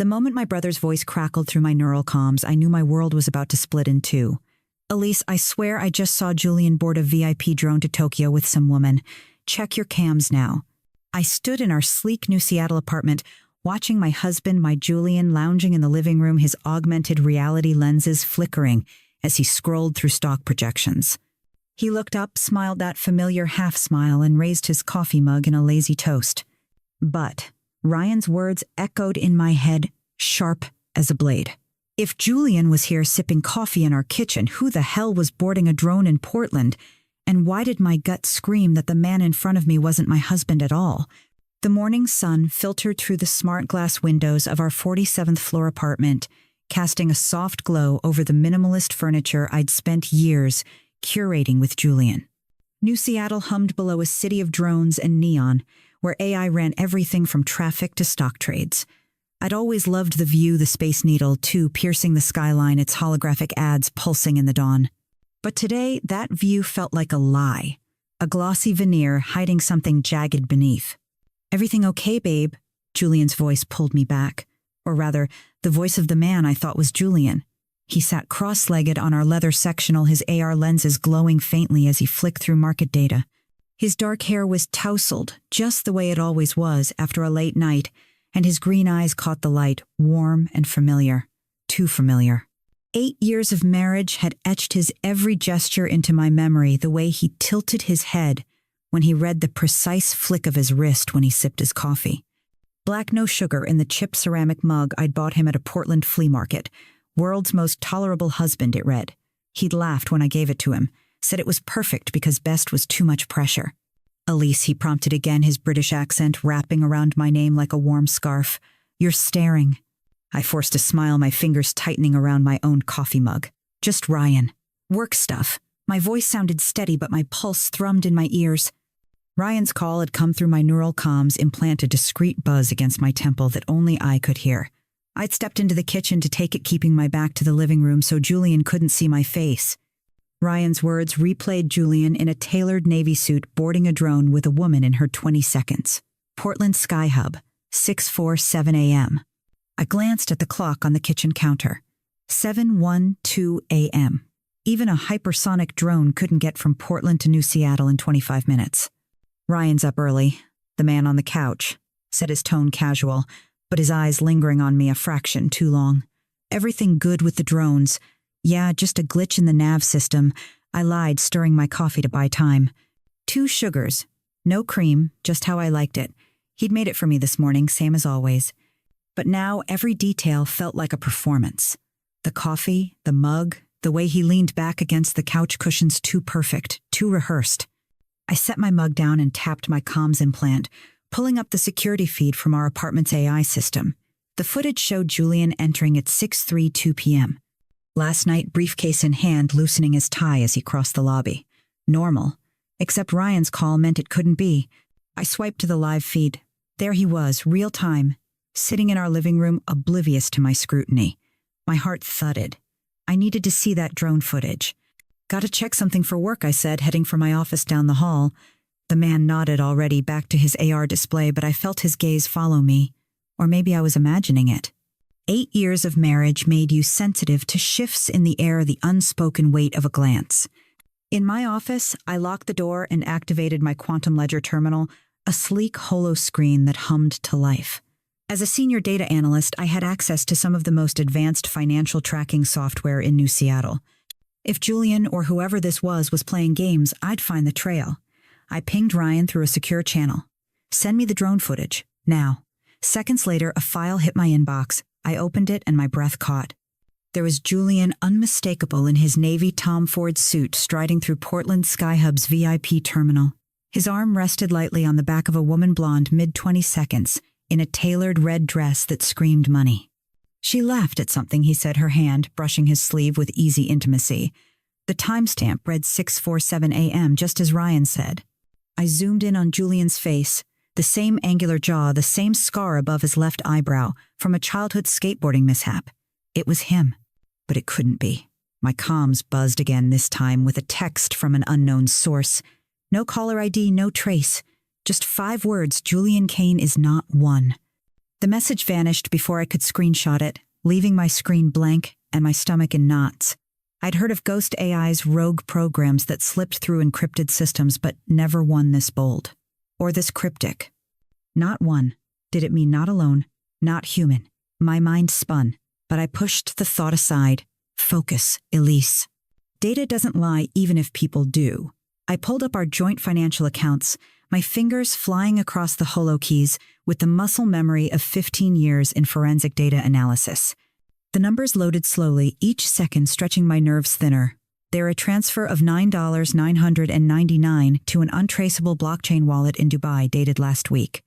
The moment my brother's voice crackled through my neural comms, I knew my world was about to split in two. Elise, I swear I just saw Julian board a VIP drone to Tokyo with some woman. Check your cams now. I stood in our sleek New Seattle apartment, watching my husband, my Julian, lounging in the living room, his augmented reality lenses flickering as he scrolled through stock projections. He looked up, smiled that familiar half-smile, and raised his coffee mug in a lazy toast. But Ryan's words echoed in my head, sharp as a blade. If Julian was here sipping coffee in our kitchen, who the hell was boarding a drone in Portland? And why did my gut scream that the man in front of me wasn't my husband at all? The morning sun filtered through the smart glass windows of our 47th floor apartment, casting a soft glow over the minimalist furniture I'd spent years curating with Julian. New Seattle hummed below a city of drones and neon, where AI ran everything from traffic to stock trades. I'd always loved the view, the Space Needle, too, piercing the skyline, its holographic ads pulsing in the dawn. But today, that view felt like a lie, a glossy veneer hiding something jagged beneath. "Everything okay, babe?" Julian's voice pulled me back. Or rather, the voice of the man I thought was Julian. He sat cross-legged on our leather sectional, his AR lenses glowing faintly as he flicked through market data. His dark hair was tousled, just the way it always was after a late night, and his green eyes caught the light, warm and familiar. Too familiar. 8 years of marriage had etched his every gesture into my memory, the way he tilted his head when he read the precise flick of his wrist when he sipped his coffee. Black no sugar in the chipped ceramic mug I'd bought him at a Portland flea market. "World's most tolerable husband," it read. He'd laughed when I gave it to him, said it was perfect because best was too much pressure. "Elise," he prompted again, his British accent wrapping around my name like a warm scarf. "You're staring." I forced a smile, my fingers tightening around my own coffee mug. "Just Ryan. Work stuff." My voice sounded steady, but my pulse thrummed in my ears. Ryan's call had come through my neural comms, implant a discreet buzz against my temple that only I could hear. I'd stepped into the kitchen to take it, keeping my back to the living room so Julian couldn't see my face. Ryan's words replayed Julian in a tailored Navy suit boarding a drone with a woman in her 20 seconds. Portland Sky Hub, 6:47 a.m. I glanced at the clock on the kitchen counter. 7:12 a.m. Even a hypersonic drone couldn't get from Portland to New Seattle in 25 minutes. "Ryan's up early," the man on the couch said, his tone casual, but his eyes lingering on me a fraction too long. "Everything good with the drones?" "Yeah, just a glitch in the nav system," I lied, stirring my coffee to buy time. 2 sugars. No cream, just how I liked it. He'd made it for me this morning, same as always. But now every detail felt like a performance. The coffee, the mug, the way he leaned back against the couch cushions, too perfect, too rehearsed. I set my mug down and tapped my comms implant, pulling up the security feed from our apartment's AI system. The footage showed Julian entering at 6:32 p.m. Last night, briefcase in hand, loosening his tie as he crossed the lobby. Normal. Except Ryan's call meant it couldn't be. I swiped to the live feed. There he was, real time, sitting in our living room, oblivious to my scrutiny. My heart thudded. I needed to see that drone footage. "Gotta check something for work," I said, heading for my office down the hall. The man nodded already, back to his AR display, but I felt his gaze follow me. Or maybe I was imagining it. 8 years of marriage made you sensitive to shifts in the air, the unspoken weight of a glance. In my office, I locked the door and activated my Quantum Ledger terminal, a sleek holo screen that hummed to life. As a senior data analyst, I had access to some of the most advanced financial tracking software in New Seattle. If Julian, or whoever this was playing games, I'd find the trail. I pinged Ryan through a secure channel. "Send me the drone footage, now." Seconds later, a file hit my inbox. I opened it and my breath caught. There was Julian, unmistakable in his Navy Tom Ford suit, striding through Portland Sky Hub's VIP terminal. His arm rested lightly on the back of a woman, blonde, mid-20 seconds, in a tailored red dress that screamed money. She laughed at something, he said, her hand brushing his sleeve with easy intimacy. The timestamp read 6:47 a.m., just as Ryan said. I zoomed in on Julian's face, the same angular jaw, the same scar above his left eyebrow, from a childhood skateboarding mishap. It was him, but it couldn't be. My comms buzzed again, this time with a text from an unknown source. No caller ID, no trace. Just 5 words: Julian Kane is not one. The message vanished before I could screenshot it, leaving my screen blank and my stomach in knots. I'd heard of Ghost AI's rogue programs that slipped through encrypted systems, but never one this bold. Or this cryptic. Not one. Did it mean not alone, not human. My mind spun, but I pushed the thought aside. Focus, Elise. Data doesn't lie even if people do. I pulled up our joint financial accounts, my fingers flying across the holo keys with the muscle memory of 15 years in forensic data analysis. The numbers loaded slowly, each second stretching my nerves thinner. They're a transfer of $9,999 to an untraceable blockchain wallet in Dubai dated last week.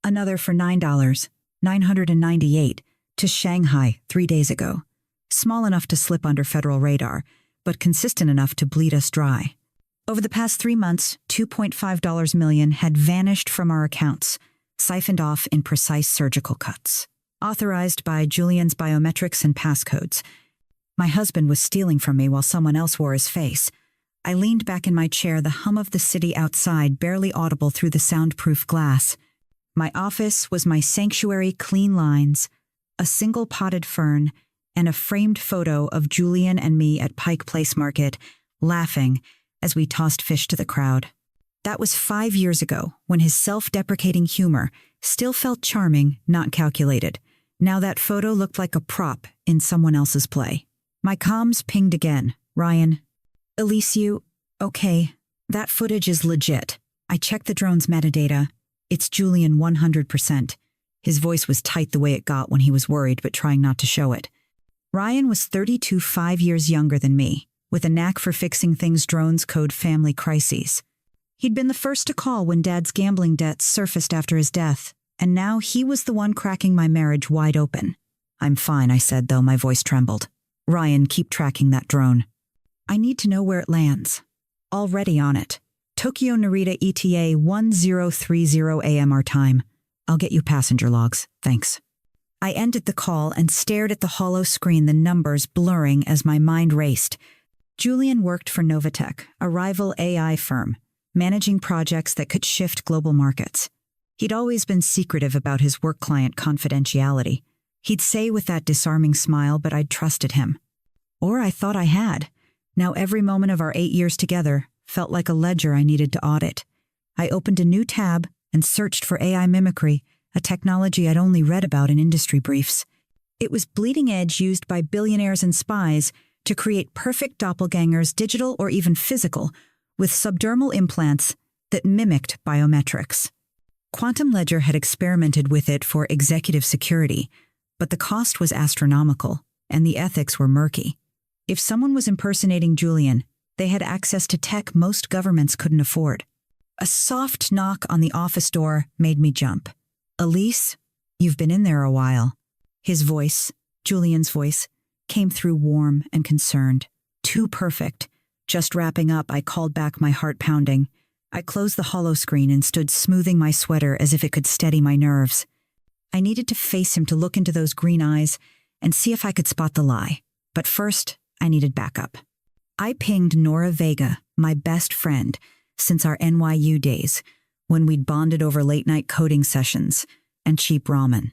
Another for $9,998 to Shanghai 3 days ago. Small enough to slip under federal radar, but consistent enough to bleed us dry. Over the past 3 months, $2.5 million had vanished from our accounts, siphoned off in precise surgical cuts. Authorized by Julian's biometrics and passcodes. My husband was stealing from me while someone else wore his face. I leaned back in my chair, the hum of the city outside barely audible through the soundproof glass. My office was my sanctuary, clean lines, a single potted fern, and a framed photo of Julian and me at Pike Place Market, laughing as we tossed fish to the crowd. That was 5 years ago, when his self-deprecating humor still felt charming, not calculated. Now that photo looked like a prop in someone else's play. My comms pinged again. Ryan. Elise, okay, that footage is legit. I checked the drone's metadata. It's Julian 100%. His voice was tight the way it got when he was worried but trying not to show it. Ryan was 32, 5 years younger than me, with a knack for fixing things drones code family crises. He'd been the first to call when Dad's gambling debts surfaced after his death, and now he was the one cracking my marriage wide open. I'm fine, I said, though my voice trembled. Ryan, keep tracking that drone. I need to know where it lands. Already on it. Tokyo Narita ETA 1030 AM our time. I'll get you passenger logs, thanks. I ended the call and stared at the hollow screen, the numbers blurring as my mind raced. Julian worked for Novatech, a rival AI firm, managing projects that could shift global markets. He'd always been secretive about his work client confidentiality. He'd say with that disarming smile, but I'd trusted him. Or I thought I had. Now every moment of our 8 years together felt like a ledger I needed to audit. I opened a new tab and searched for AI mimicry, a technology I'd only read about in industry briefs. It was bleeding edge, used by billionaires and spies to create perfect doppelgangers, digital or even physical, with subdermal implants that mimicked biometrics. Quantum Ledger had experimented with it for executive security, but the cost was astronomical, and the ethics were murky. If someone was impersonating Julian, they had access to tech most governments couldn't afford. A soft knock on the office door made me jump. Elise, you've been in there a while. His voice, Julian's voice, came through warm and concerned. Too perfect. Just wrapping up, I called back, my heart pounding. I closed the hollow screen and stood smoothing my sweater as if it could steady my nerves. I needed to face him, to look into those green eyes and see if I could spot the lie. But first, I needed backup. I pinged Nora Vega, my best friend, since our NYU days, when we'd bonded over late-night coding sessions and cheap ramen.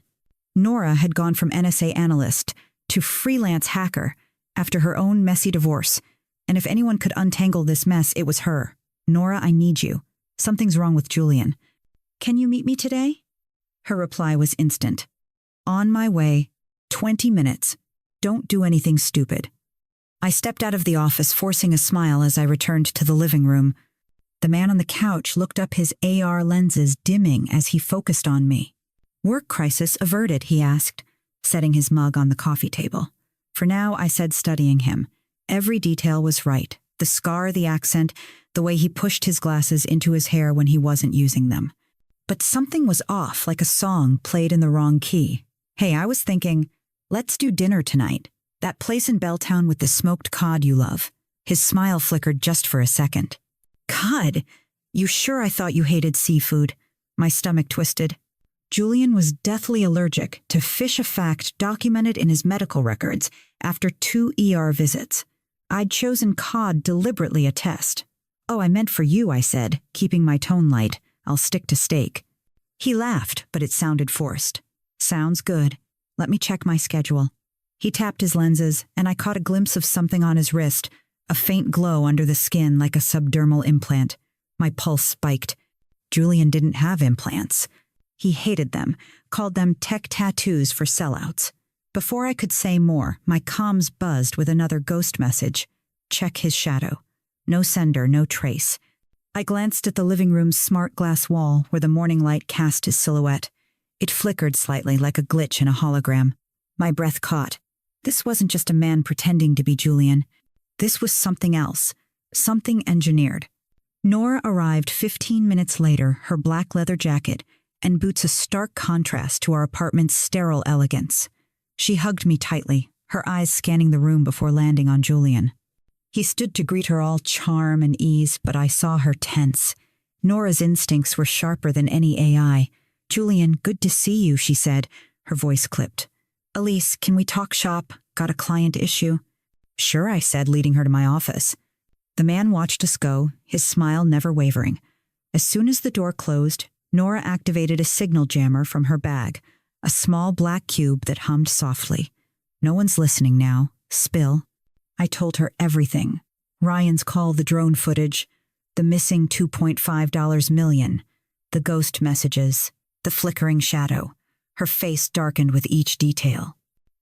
Nora had gone from NSA analyst to freelance hacker after her own messy divorce, and if anyone could untangle this mess, it was her. Nora, I need you. Something's wrong with Julian. Can you meet me today? Her reply was instant. On my way. 20 minutes. Don't do anything stupid. I stepped out of the office, forcing a smile as I returned to the living room. The man on the couch looked up, his AR lenses dimming as he focused on me. Work crisis averted, he asked, setting his mug on the coffee table. For now, I said, studying him. Every detail was right. The scar, the accent, the way he pushed his glasses into his hair when he wasn't using them. But something was off, like a song played in the wrong key. Hey, I was thinking, let's do dinner tonight. That place in Belltown with the smoked cod you love. His smile flickered just for a second. Cod? You sure? I thought you hated seafood. My stomach twisted. Julian was deathly allergic to fish, a fact documented in his medical records after 2 ER visits. I'd chosen cod deliberately, a test. Oh, I meant for you, I said, keeping my tone light. I'll stick to steak. He laughed, but it sounded forced. Sounds good. Let me check my schedule. He tapped his lenses, and I caught a glimpse of something on his wrist, a faint glow under the skin like a subdermal implant. My pulse spiked. Julian didn't have implants. He hated them, called them tech tattoos for sellouts. Before I could say more, my comms buzzed with another ghost message. Check his shadow. No sender, no trace. I glanced at the living room's smart glass wall where the morning light cast his silhouette. It flickered slightly like a glitch in a hologram. My breath caught. This wasn't just a man pretending to be Julian. This was something else. Something engineered. Nora arrived 15 minutes later, her black leather jacket and boots a stark contrast to our apartment's sterile elegance. She hugged me tightly, her eyes scanning the room before landing on Julian. He stood to greet her all charm and ease, but I saw her tense. Nora's instincts were sharper than any AI. "Julian, good to see you," she said, her voice clipped. "Elise, can we talk shop? Got a client issue?" "Sure," I said, leading her to my office. The man watched us go, his smile never wavering. As soon as the door closed, Nora activated a signal jammer from her bag, a small black cube that hummed softly. "No one's listening now. Spill." I told her everything. Ryan's call, the drone footage, the missing $2.5 million, the ghost messages, the flickering shadow. Her face darkened with each detail.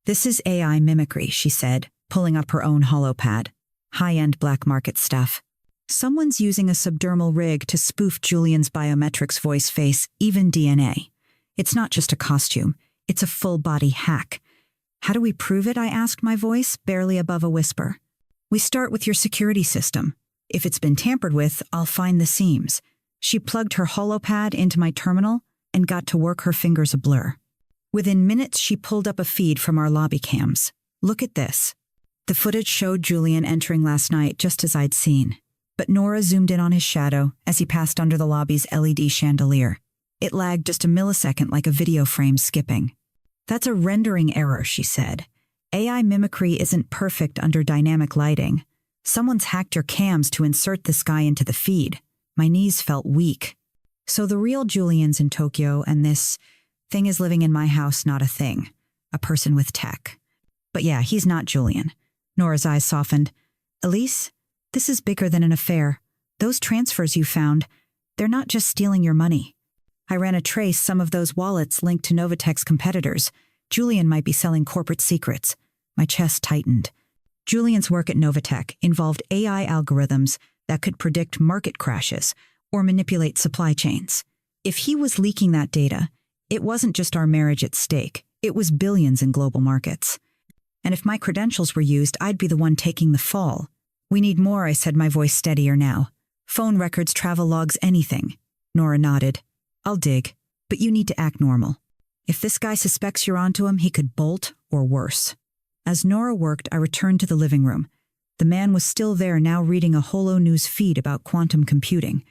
"This is AI mimicry," she said, pulling up her own holopad. "High-end black market stuff. Someone's using a subdermal rig to spoof Julian's biometrics, voice, face, even DNA. It's not just a costume. It's a full-body hack." "How do we prove it?" I asked, my voice barely above a whisper. "We start with your security system. If it's been tampered with, I'll find the seams." She plugged her holopad into my terminal and got to work, her fingers a blur. Within minutes, she pulled up a feed from our lobby cams. "Look at this." The footage showed Julian entering last night just as I'd seen. But Nora zoomed in on his shadow as he passed under the lobby's LED chandelier. It lagged just a millisecond like a video frame skipping. "That's a rendering error," she said. "AI mimicry isn't perfect under dynamic lighting. Someone's hacked your cams to insert this guy into the feed." My knees felt weak. "So the real Julian's in Tokyo, and this thing is living in my house, not a thing. A person with tech. But yeah, he's not Julian." Nora's eyes softened. "Elise, this is bigger than an affair. Those transfers you found, they're not just stealing your money. I ran a trace, some of those wallets linked to Novatech's competitors. Julian might be selling corporate secrets." My chest tightened. Julian's work at Novatech involved AI algorithms that could predict market crashes or manipulate supply chains. If he was leaking that data, it wasn't just our marriage at stake. It was billions in global markets. And if my credentials were used, I'd be the one taking the fall. "We need more," I said, my voice steadier now. "Phone records, travel logs, anything." Nora nodded. "I'll dig, but you need to act normal. If this guy suspects you're onto him, he could bolt or worse." As Nora worked, I returned to the living room. The man was still there, now reading a Holo News feed about quantum computing.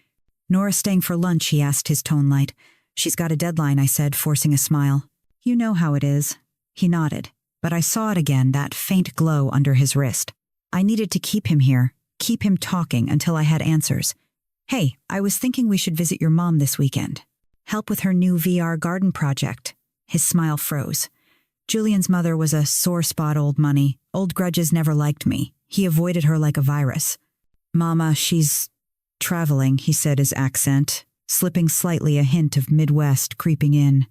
"Nora staying for lunch?" he asked, his tone light. "She's got a deadline," I said, forcing a smile. "You know how it is." He nodded, but I saw it again, that faint glow under his wrist. I needed to keep him here, keep him talking until I had answers. "Hey, I was thinking we should visit your mom this weekend. Help with her new VR garden project." His smile froze. Julian's mother was a sore spot, old money. Old grudges never liked me. He avoided her like a virus. "Mama, she's traveling," he said, his accent slipping slightly, a hint of Midwest creeping in.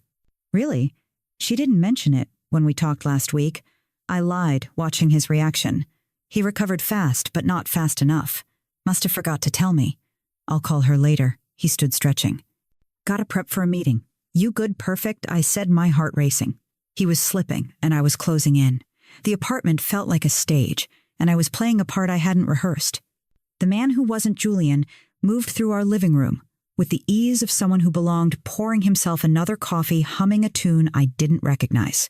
"Really? She didn't mention it when we talked last week." I lied, watching his reaction. He recovered fast, but not fast enough. "Must have forgot to tell me." "I'll call her later." He stood stretching. "Gotta prep for a meeting." "You good? Perfect," I said, my heart racing. He was slipping, and I was closing in. The apartment felt like a stage, and I was playing a part I hadn't rehearsed. The man who wasn't Julian moved through our living room, with the ease of someone who belonged, pouring himself another coffee, humming a tune I didn't recognize.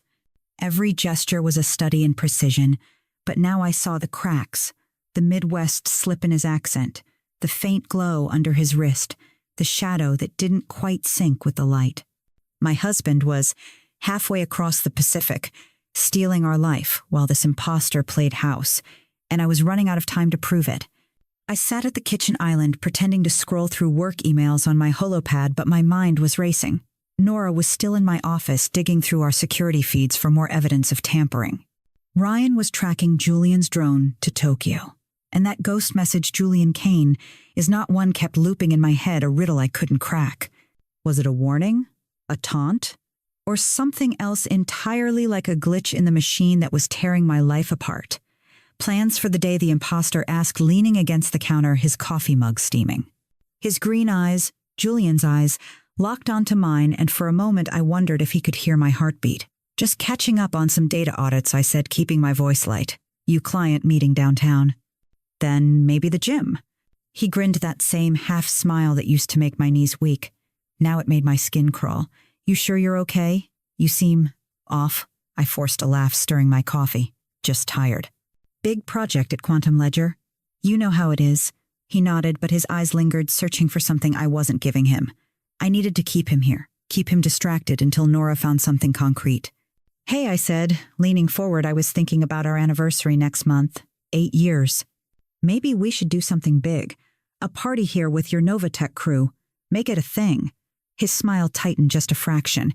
Every gesture was a study in precision, but now I saw the cracks, the Midwest slip in his accent, the faint glow under his wrist, the shadow that didn't quite sync with the light. My husband was halfway across the Pacific, stealing our life while this imposter played house, and I was running out of time to prove it. I sat at the kitchen island pretending to scroll through work emails on my holopad, but my mind was racing. Nora was still in my office digging through our security feeds for more evidence of tampering. Ryan was tracking Julian's drone to Tokyo. And that ghost message Julian Kane is not one kept looping in my head, a riddle I couldn't crack. Was it a warning? A taunt? Or something else entirely like a glitch in the machine that was tearing my life apart? Plans for the day the imposter asked, leaning against the counter, his coffee mug steaming. His green eyes, Julian's eyes, locked onto mine, and for a moment I wondered if he could hear my heartbeat. Just catching up on some data audits, I said, keeping my voice light. You client meeting downtown. Then maybe the gym. He grinned that same half smile that used to make my knees weak. Now it made my skin crawl. You sure you're okay? You seem off. I forced a laugh, stirring my coffee. Just tired. Big project at Quantum Ledger. You know how it is. He nodded, but his eyes lingered, searching for something I wasn't giving him. I needed to keep him here, keep him distracted until Nora found something concrete. Hey, I said, leaning forward. I was thinking about our anniversary next month. 8 years. Maybe we should do something big. A party here with your Novatech crew. Make it a thing. His smile tightened just a fraction.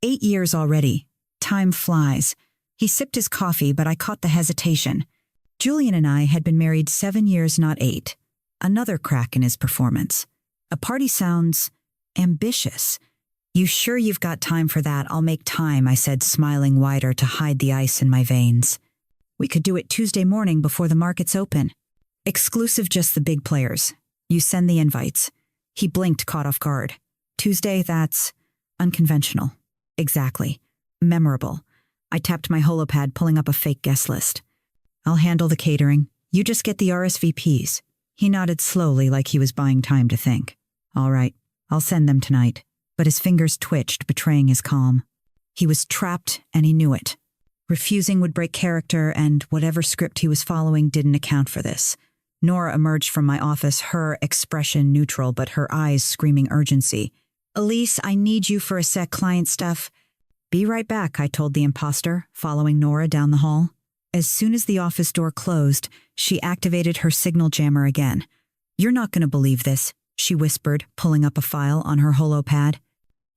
8 years already. Time flies. He sipped his coffee, but I caught the hesitation. Julian and I had been married 7 years, not 8. Another crack in his performance. A party sounds ambitious. You sure you've got time for that? I'll make time, I said, smiling wider to hide the ice in my veins. We could do it Tuesday morning before the markets open. Exclusive, just the big players. You send the invites. He blinked, caught off guard. Tuesday, that's unconventional. Exactly. Memorable. I tapped my holopad, pulling up a fake guest list. I'll handle the catering. You just get the RSVPs. He nodded slowly, like he was buying time to think. All right, I'll send them tonight. But his fingers twitched, betraying his calm. He was trapped, and he knew it. Refusing would break character, and whatever script he was following didn't account for this. Nora emerged from my office, her expression neutral, but her eyes screaming urgency. Elise, I need you for a sec, client stuff. Be right back, I told the imposter, following Nora down the hall. As soon as the office door closed, she activated her signal jammer again. You're not going to believe this, she whispered, pulling up a file on her holopad.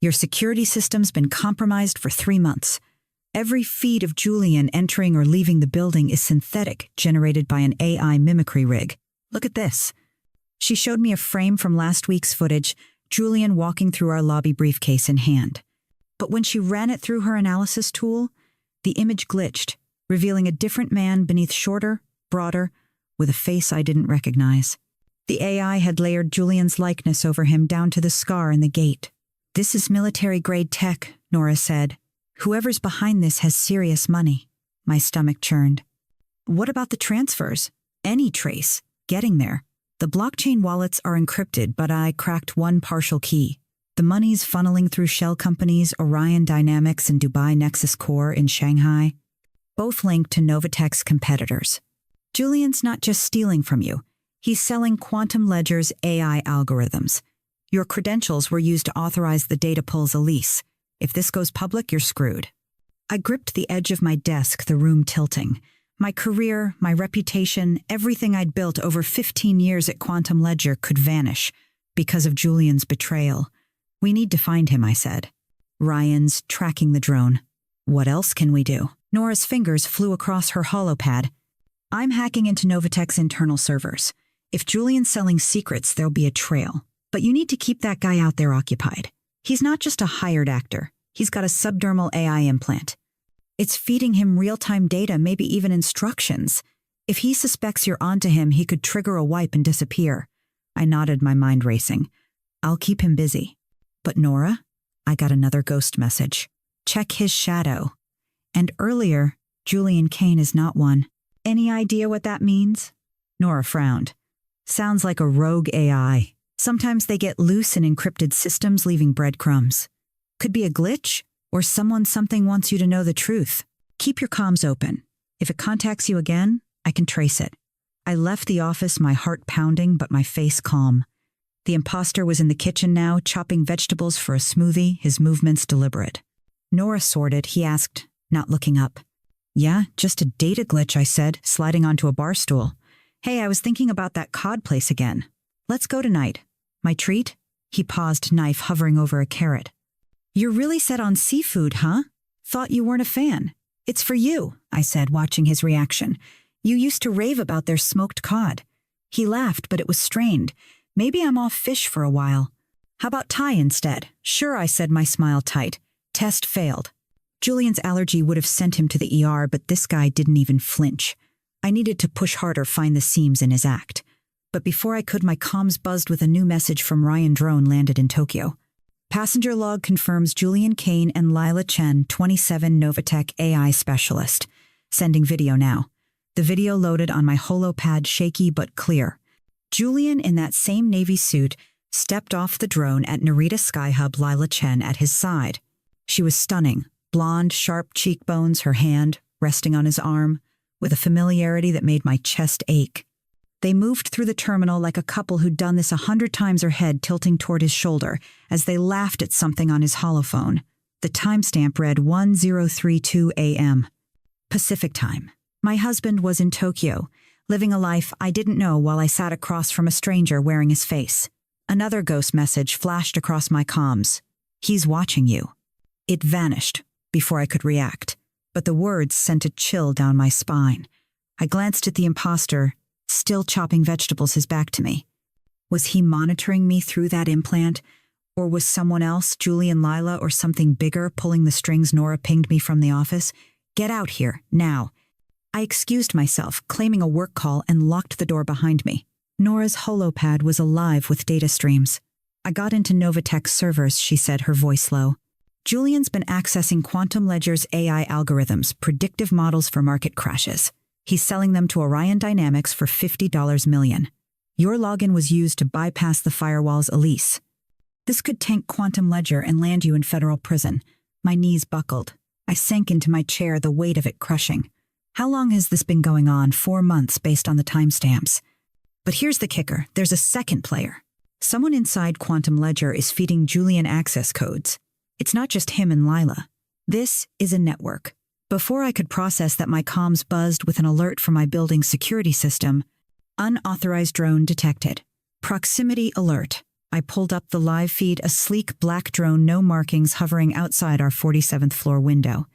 Your security system's been compromised for 3 months. Every feed of Julian entering or leaving the building is synthetic, generated by an AI mimicry rig. Look at this. She showed me a frame from last week's footage, Julian walking through our lobby, briefcase in hand. But when she ran it through her analysis tool, the image glitched, revealing a different man beneath, shorter, broader, with a face I didn't recognize. The AI had layered Julian's likeness over him down to the scar in the gate. This is military-grade tech, Nora said. Whoever's behind this has serious money. My stomach churned. What about the transfers? Any trace? Getting there. The blockchain wallets are encrypted, but I cracked one partial key. The money's funneling through shell companies, Orion Dynamics and Dubai Nexus Core in Shanghai. Both linked to Novatech's competitors. Julian's not just stealing from you. He's selling Quantum Ledger's AI algorithms. Your credentials were used to authorize the data pulls, Elise. If this goes public, you're screwed. I gripped the edge of my desk, the room tilting. My career, my reputation, everything I'd built over 15 years at Quantum Ledger could vanish because of Julian's betrayal. We need to find him, I said. Ryan's tracking the drone. What else can we do? Nora's fingers flew across her holopad. I'm hacking into Novatech's internal servers. If Julian's selling secrets, there'll be a trail. But you need to keep that guy out there occupied. He's not just a hired actor. He's got a subdermal AI implant. It's feeding him real-time data, maybe even instructions. If he suspects you're onto him, he could trigger a wipe and disappear. I nodded, my mind racing. I'll keep him busy. But Nora? I got another ghost message. Check his shadow. And earlier, Julian Kane is not one. Any idea what that means? Nora frowned. Sounds like a rogue AI. Sometimes they get loose in encrypted systems, leaving breadcrumbs. Could be a glitch, or something wants you to know the truth. Keep your comms open. If it contacts you again, I can trace it. I left the office, my heart pounding, but my face calm. The imposter was in the kitchen now, chopping vegetables for a smoothie, his movements deliberate. Nora sorted, he asked, not looking up. Yeah, just a data glitch, I said, sliding onto a bar stool. Hey, I was thinking about that cod place again. Let's go tonight. My treat? He paused, knife hovering over a carrot. You're really set on seafood, huh? Thought you weren't a fan. It's for you, I said, watching his reaction. You used to rave about their smoked cod. He laughed, but it was strained. Maybe I'm off fish for a while. How about Thai instead? Sure, I said, my smile tight. Test failed. Julian's allergy would have sent him to the ER, but this guy didn't even flinch. I needed to push harder, find the seams in his act. But before I could, my comms buzzed with a new message from Ryan Drone landed in Tokyo. Passenger log confirms Julian Kane and Lila Chen, 27, Novatech AI specialist. Sending video now. The video loaded on my HoloPad, shaky but clear. Julian, in that same Navy suit, stepped off the drone at Narita Skyhub, Lila Chen at his side. She was stunning, blonde, sharp cheekbones, her hand resting on his arm, with a familiarity that made my chest ache. They moved through the terminal like a couple who'd done this 100 times, her head tilting toward his shoulder as they laughed at something on his holophone. The timestamp read 1032 a.m. Pacific time. My husband was in Tokyo, living a life I didn't know while I sat across from a stranger wearing his face. Another ghost message flashed across my comms. He's watching you. It vanished before I could react, but the words sent a chill down my spine. I glanced at the imposter, still chopping vegetables, his back to me. Was he monitoring me through that implant? Or was someone else, Julian, Lila, or something bigger, pulling the strings? Nora pinged me from the office. Get out here, now. I excused myself, claiming a work call, and locked the door behind me. Nora's HoloPad was alive with data streams. I got into Novatech's servers, she said, her voice low. Julian's been accessing Quantum Ledger's AI algorithms, predictive models for market crashes. He's selling them to Orion Dynamics for $50 million. Your login was used to bypass the firewalls, Elise. This could tank Quantum Ledger and land you in federal prison. My knees buckled. I sank into my chair, the weight of it crushing. How long has this been going on? 4 months based on the timestamps. But here's the kicker. There's a second player. Someone inside Quantum Ledger is feeding Julian access codes. It's not just him and Lila. This is a network. Before I could process that, my comms buzzed with an alert from my building's security system. Unauthorized drone detected. Proximity alert. I pulled up the live feed, a sleek black drone, no markings, hovering outside our 47th floor window.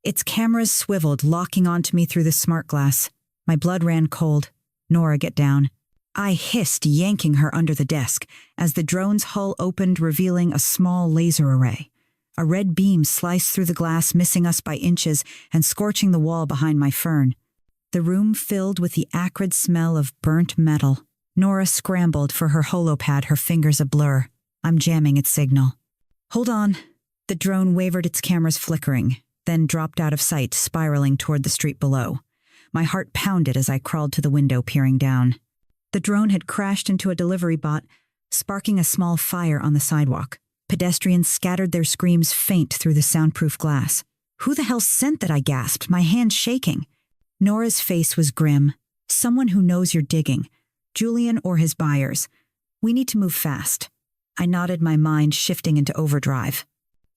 Its cameras swiveled, locking onto me through the smart glass. My blood ran cold. Nora, get down. I hissed, yanking her under the desk, as the drone's hull opened, revealing a small laser array. A red beam sliced through the glass, missing us by inches and scorching the wall behind my fern. The room filled with the acrid smell of burnt metal. Nora scrambled for her HoloPad, her fingers a blur. I'm jamming its signal. Hold on. The drone wavered, its cameras flickering, then dropped out of sight, spiraling toward the street below. My heart pounded as I crawled to the window, peering down. The drone had crashed into a delivery bot, sparking a small fire on the sidewalk. Pedestrians scattered, their screams faint through the soundproof glass. Who the hell sent that? I gasped, my hands shaking. Nora's face was grim. Someone who knows you're digging. Julian or his buyers. We need to move fast. I nodded, my mind shifting into overdrive.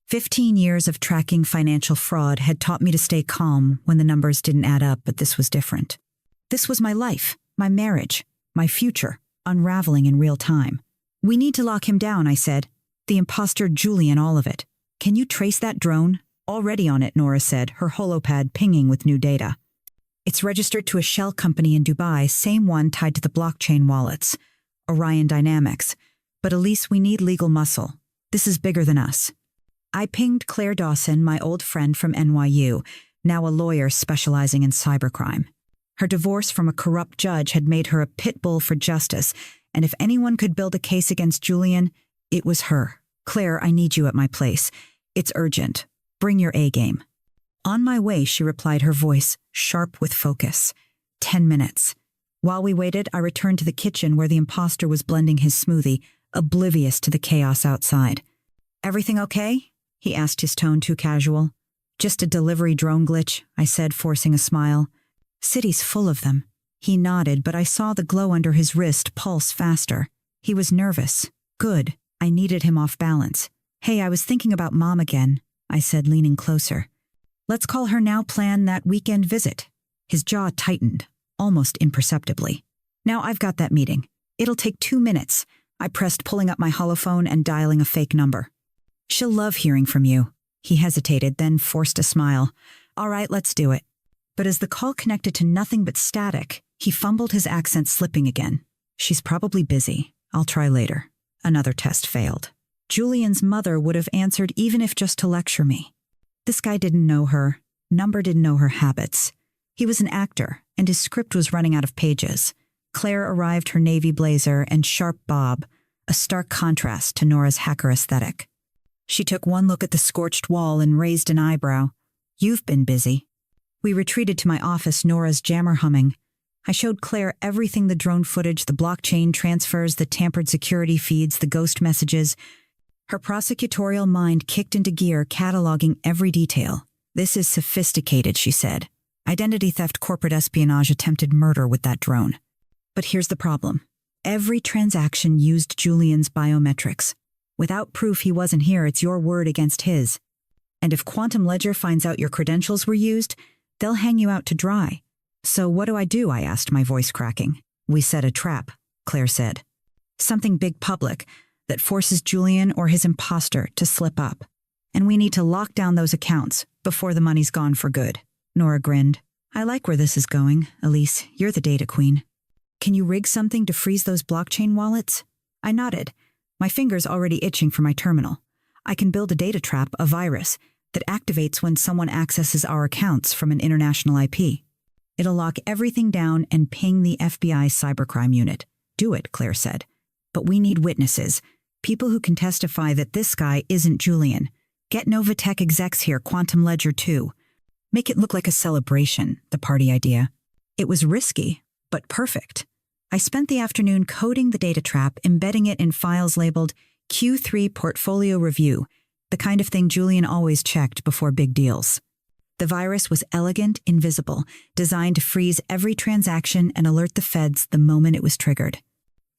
15 years of tracking financial fraud had taught me to stay calm when the numbers didn't add up, but this was different. This was my life, my marriage, my future, unraveling in real time. We need to lock him down, I said. The imposter Julian, all of it. Can you trace that drone? Already on it, Nora said, her HoloPad pinging with new data. It's registered to a shell company in Dubai, same one tied to the blockchain wallets. Orion Dynamics. But Elise, we need legal muscle. This is bigger than us. I pinged Claire Dawson, my old friend from NYU, now a lawyer specializing in cybercrime. Her divorce from a corrupt judge had made her a pit bull for justice, and if anyone could build a case against Julian, it was her. Claire, I need you at my place. It's urgent. Bring your A-game. On my way, she replied, her voice sharp with focus. 10 minutes. While we waited, I returned to the kitchen where the imposter was blending his smoothie, oblivious to the chaos outside. Everything okay? He asked, his tone too casual. Just a delivery drone glitch, I said, forcing a smile. City's full of them. He nodded, but I saw the glow under his wrist pulse faster. He was nervous. Good. I needed him off balance. Hey, I was thinking about Mom again, I said, leaning closer. Let's call her now, plan that weekend visit. His jaw tightened, almost imperceptibly. Now I've got that meeting. It'll take 2 minutes. I pressed, pulling up my holophone and dialing a fake number. She'll love hearing from you. He hesitated, then forced a smile. All right, let's do it. But as the call connected to nothing but static, he fumbled, his accent slipping again. She's probably busy. I'll try later. Another test failed. Julian's mother would have answered even if just to lecture me. This guy didn't know her. Number didn't know her habits. He was an actor, and his script was running out of pages. Claire arrived, her navy blazer and sharp bob, a stark contrast to Nora's hacker aesthetic. She took one look at the scorched wall and raised an eyebrow. You've been busy. We retreated to my office, Nora's jammer humming. I showed Claire everything, the drone footage, the blockchain transfers, the tampered security feeds, the ghost messages. Her prosecutorial mind kicked into gear, cataloging every detail. This is sophisticated, she said. Identity theft, corporate espionage, attempted murder with that drone. But here's the problem. Every transaction used Julian's biometrics. Without proof he wasn't here, it's your word against his. And if Quantum Ledger finds out your credentials were used, they'll hang you out to dry. So what do? I asked, my voice cracking. We set a trap, Claire said. Something big, public, that forces Julian or his imposter to slip up. And we need to lock down those accounts before the money's gone for good. Nora grinned. I like where this is going. Elise, you're the data queen. Can you rig something to freeze those blockchain wallets? I nodded, my fingers already itching for my terminal. I can build a data trap, a virus, that activates when someone accesses our accounts from an international IP. It'll lock everything down and ping the FBI cybercrime unit. Do it, Claire said. But we need witnesses, people who can testify that this guy isn't Julian. Get Novatech execs here, Quantum Ledger too. Make it look like a celebration, the party idea. It was risky, but perfect. I spent the afternoon coding the data trap, embedding it in files labeled Q3 Portfolio Review, the kind of thing Julian always checked before big deals. The virus was elegant, invisible, designed to freeze every transaction and alert the feds the moment it was triggered.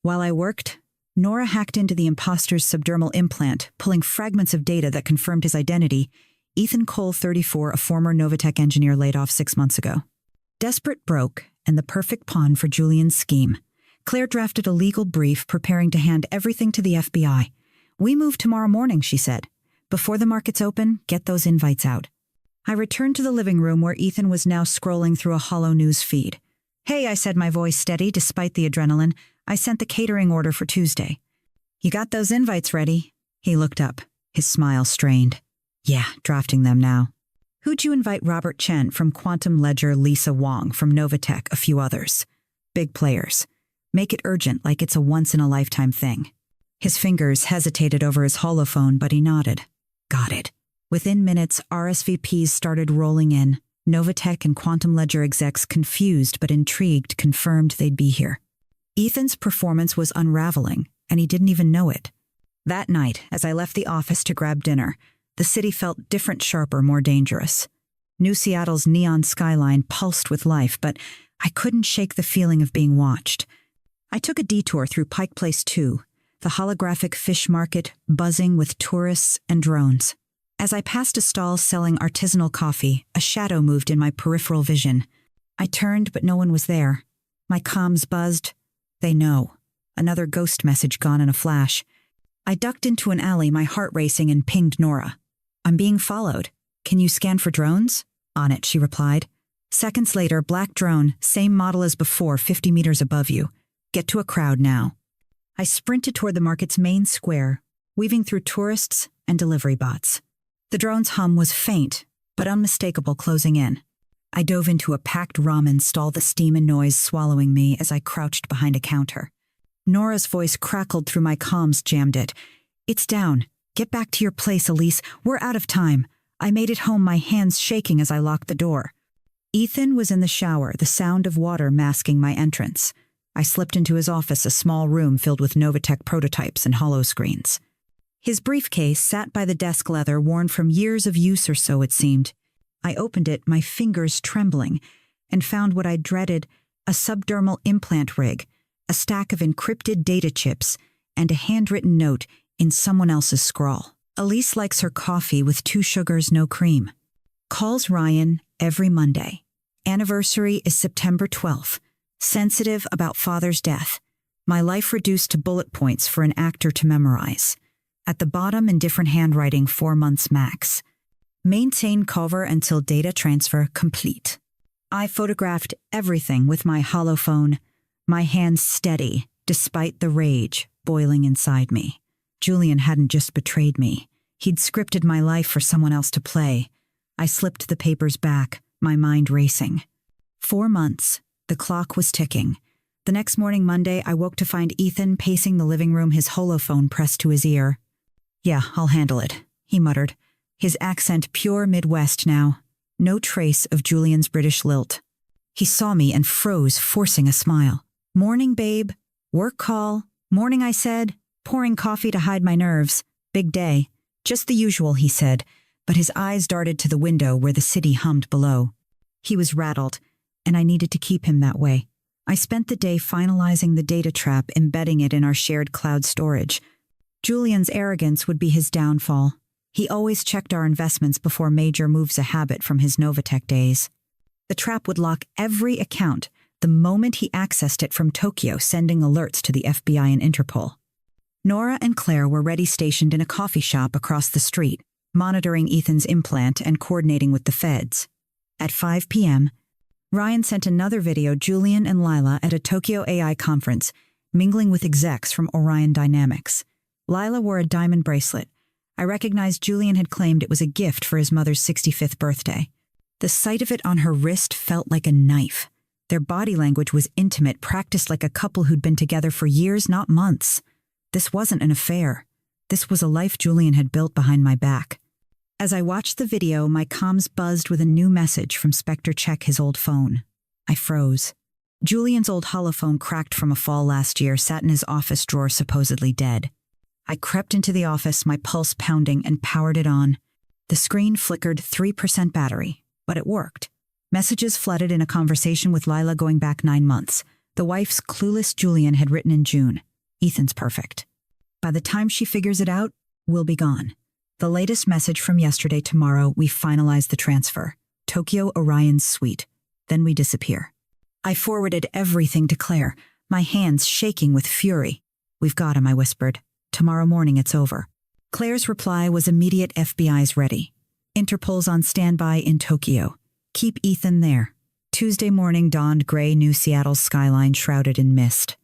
While I worked, Nora hacked into the imposter's subdermal implant, pulling fragments of data that confirmed his identity, Ethan Cole, 34, a former Novatech engineer laid off 6 months ago. Desperate broke, and the perfect pawn for Julian's scheme. Claire drafted a legal brief, preparing to hand everything to the FBI. We move tomorrow morning, she said. Before the markets open, get those invites out. I returned to the living room where Ethan was now scrolling through a hollow news feed. Hey, I said, my voice steady despite the adrenaline. I sent the catering order for Tuesday. You got those invites ready? He looked up, his smile strained. Yeah, drafting them now. Who'd you invite? Robert Chen from Quantum Ledger, Lisa Wong from Novatech, a few others. Big players. Make it urgent, like it's a once-in-a-lifetime thing. His fingers hesitated over his holophone, but he nodded. Got it. Within minutes, RSVPs started rolling in. Novatech and Quantum Ledger execs, confused but intrigued, confirmed they'd be here. Ethan's performance was unraveling, and he didn't even know it. That night, as I left the office to grab dinner, the city felt different, sharper, more dangerous. New Seattle's neon skyline pulsed with life, but I couldn't shake the feeling of being watched. I took a detour through Pike Place 2, the holographic fish market buzzing with tourists and drones. As I passed a stall selling artisanal coffee, a shadow moved in my peripheral vision. I turned, but no one was there. My comms buzzed. They know. Another ghost message gone in a flash. I ducked into an alley, my heart racing, and pinged Nora. I'm being followed. Can you scan for drones? On it, she replied. Seconds later, black drone, same model as before, 50 meters above you. Get to a crowd now. I sprinted toward the market's main square, weaving through tourists and delivery bots. The drone's hum was faint, but unmistakable, closing in. I dove into a packed ramen stall, the steam and noise swallowing me as I crouched behind a counter. Nora's voice crackled through my comms, jammed it. It's down. Get back to your place, Elise. We're out of time. I made it home, my hands shaking as I locked the door. Ethan was in the shower, the sound of water masking my entrance. I slipped into his office, a small room filled with Novatech prototypes and hollow screens. His briefcase sat by the desk, leather worn from years of use or so, it seemed. I opened it, my fingers trembling, and found what I dreaded, a subdermal implant rig, a stack of encrypted data chips, and a handwritten note in someone else's scrawl. Elise likes her coffee with 2 sugars, no cream. Calls Ryan every Monday. Anniversary is September 12th. Sensitive about father's death. My life reduced to bullet points for an actor to memorize. At the bottom, in different handwriting, 4 months max. Maintain cover until data transfer complete. I photographed everything with my holophone, my hands steady, despite the rage boiling inside me. Julian hadn't just betrayed me. He'd scripted my life for someone else to play. I slipped the papers back, my mind racing. 4 months. The clock was ticking. The next morning, Monday, I woke to find Ethan pacing the living room, his holophone pressed to his ear. "Yeah, I'll handle it," he muttered, his accent pure Midwest now. No trace of Julian's British lilt. He saw me and froze, forcing a smile. "Morning, babe. Work call." "Morning," I said, pouring coffee to hide my nerves. "Big day." "Just the usual," he said, but his eyes darted to the window where the city hummed below. He was rattled, and I needed to keep him that way. I spent the day finalizing the data trap, embedding it in our shared cloud storage. Julian's arrogance would be his downfall. He always checked our investments before major moves, a habit from his Novatech days. The trap would lock every account the moment he accessed it from Tokyo, sending alerts to the FBI and Interpol. Nora and Claire were ready, stationed in a coffee shop across the street, monitoring Ethan's implant and coordinating with the feds. At 5 p.m., Ryan sent another video, Julian and Lila at a Tokyo AI conference, mingling with execs from Orion Dynamics. Lila wore a diamond bracelet. I recognized Julian had claimed it was a gift for his mother's 65th birthday. The sight of it on her wrist felt like a knife. Their body language was intimate, practiced like a couple who'd been together for years, not months. This wasn't an affair. This was a life Julian had built behind my back. As I watched the video, my comms buzzed with a new message from Spectre. "Check his old phone." I froze. Julian's old holophone, cracked from a fall last year, sat in his office drawer, supposedly dead. I crept into the office, my pulse pounding, and powered it on. The screen flickered, 3% battery, but it worked. Messages flooded in, a conversation with Lila going back 9 months. The wife's clueless Julian had written in June. "Ethan's perfect. By the time she figures it out, we'll be gone." The latest message from yesterday: "Tomorrow, we finalize the transfer. Tokyo Orion's suite. Then we disappear." I forwarded everything to Claire, my hands shaking with fury. "We've got him," I whispered. "Tomorrow morning, it's over." Claire's reply was immediate. "FBI's ready. Interpol's on standby in Tokyo. Keep Ethan there." Tuesday morning dawned, gray New Seattle's skyline shrouded in mist.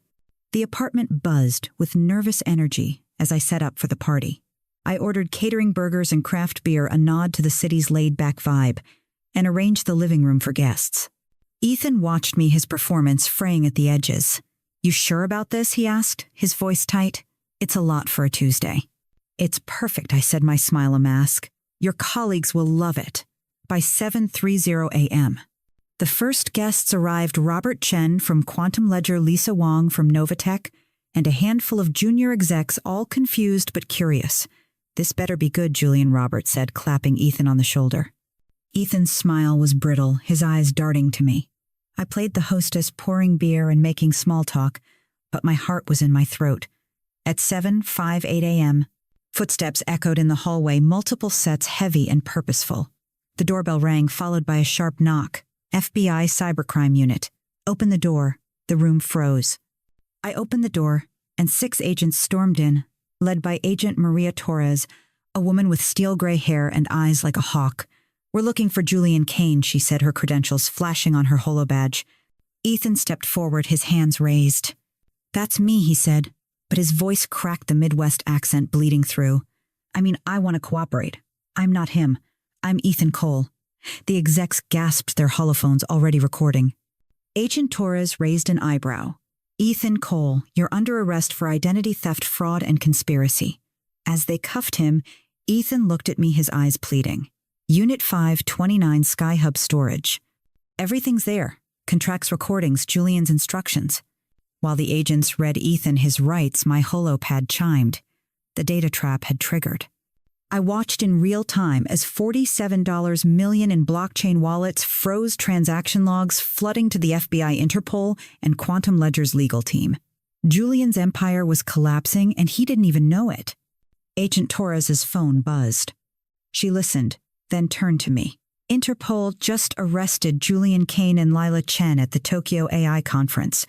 The apartment buzzed with nervous energy as I set up for the party. I ordered catering, burgers, and craft beer, a nod to the city's laid-back vibe, and arranged the living room for guests. Ethan watched me, his performance fraying at the edges. "You sure about this?" he asked, his voice tight. "It's a lot for a Tuesday." "It's perfect," I said, my smile a mask. "Your colleagues will love it." By 7:30 a.m., the first guests arrived: Robert Chen from Quantum Ledger, Lisa Wong from Novatech, and a handful of junior execs, all confused but curious. "This better be good," Julian Roberts said, clapping Ethan on the shoulder. Ethan's smile was brittle, his eyes darting to me. I played the hostess, pouring beer and making small talk, but my heart was in my throat. At 7:58 a.m., footsteps echoed in the hallway, multiple sets, heavy and purposeful. The doorbell rang, followed by a sharp knock. "FBI Cybercrime Unit. Open the door." The room froze. I opened the door, and 6 agents stormed in, led by Agent Maria Torres, a woman with steel gray hair and eyes like a hawk. "We're looking for Julian Kane," she said, her credentials flashing on her holobadge. Ethan stepped forward, his hands raised. "That's me," he said, but his voice cracked, the Midwest accent bleeding through. I want to cooperate. I'm not him. I'm Ethan Cole." The execs gasped, their holophones already recording. Agent Torres raised an eyebrow. "Ethan Cole, you're under arrest for identity theft, fraud, and conspiracy." As they cuffed him, Ethan looked at me, his eyes pleading. "Unit 529 Skyhub storage. Everything's there. Contracts, recordings, Julian's instructions." While the agents read Ethan his rights, my holopad chimed. The data trap had triggered. I watched in real time as $47 million in blockchain wallets froze, transaction logs flooding to the FBI, Interpol, and Quantum Ledger's legal team. Julian's empire was collapsing, and he didn't even know it. Agent Torres's phone buzzed. She listened, then turned to me. "Interpol just arrested Julian Kane and Lila Chen at the Tokyo AI conference.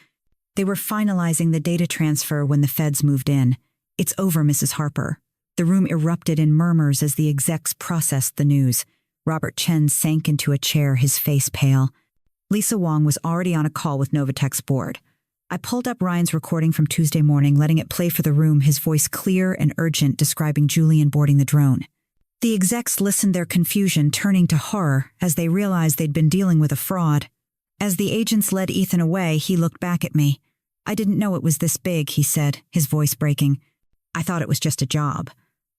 They were finalizing the data transfer when the feds moved in. It's over, Mrs. Harper. The room erupted in murmurs as the execs processed the news. Robert Chen sank into a chair, his face pale. Lisa Wong was already on a call with Novatech's board. I pulled up Ryan's recording from Tuesday morning, letting it play for the room, his voice clear and urgent, describing Julian boarding the drone. The execs listened, their confusion turning to horror as they realized they'd been dealing with a fraud. As the agents led Ethan away, he looked back at me. "I didn't know it was this big," he said, his voice breaking. "I thought it was just a job."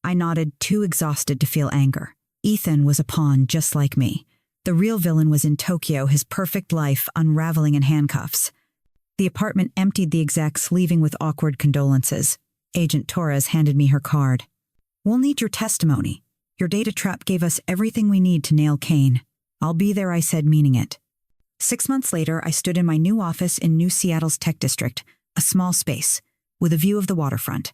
I nodded, too exhausted to feel anger. Ethan was a pawn just like me. The real villain was in Tokyo, his perfect life unraveling in handcuffs. The apartment emptied, the execs leaving with awkward condolences. Agent Torres handed me her card. "We'll need your testimony. Your data trap gave us everything we need to nail Kane." "I'll be there," I said, meaning it. 6 months later, I stood in my new office in New Seattle's Tech District, a small space, with a view of the waterfront.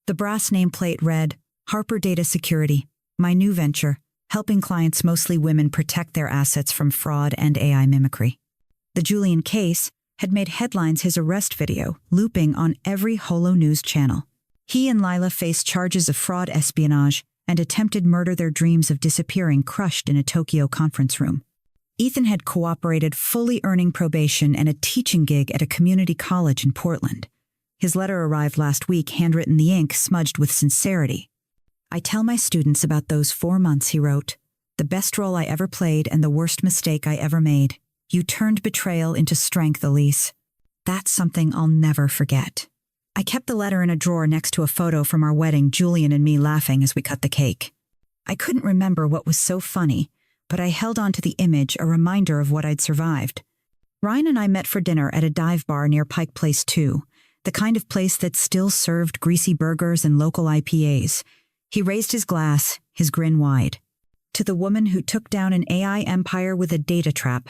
The brass nameplate read, "Harper Data Security, my new venture, helping clients, mostly women, protect their assets from fraud and AI mimicry." The Julian case had made headlines, his arrest video looping on every Holo News channel. He and Lila faced charges of fraud, espionage, and attempted murder, their dreams of disappearing crushed in a Tokyo conference room. Ethan had cooperated, fully earning probation and a teaching gig at a community college in Portland. His letter arrived last week, handwritten, the ink smudged with sincerity. "I tell my students about those 4 months," he wrote. "The best role I ever played and the worst mistake I ever made. You turned betrayal into strength, Elise. That's something I'll never forget." I kept the letter in a drawer next to a photo from our wedding, Julian and me laughing as we cut the cake. I couldn't remember what was so funny, but I held on to the image, a reminder of what I'd survived. Ryan and I met for dinner at a dive bar near Pike Place 2, the kind of place that still served greasy burgers and local IPAs. He raised his glass, his grin wide. "To the woman who took down an AI empire with a data trap."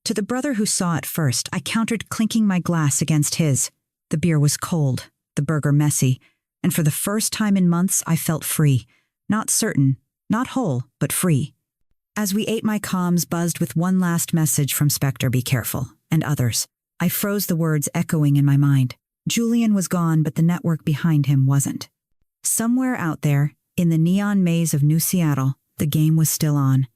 To the brother who saw it first, I countered, clinking my glass against his. The beer was cold, the burger messy, and for the first time in months I felt free. Not certain, not whole, but free. As we ate, my comms buzzed with one last message from Spectre, "Be careful," and others. I froze, the words echoing in my mind. Julian was gone, but the network behind him wasn't. Somewhere out there, in the neon maze of New Seattle, the game was still on.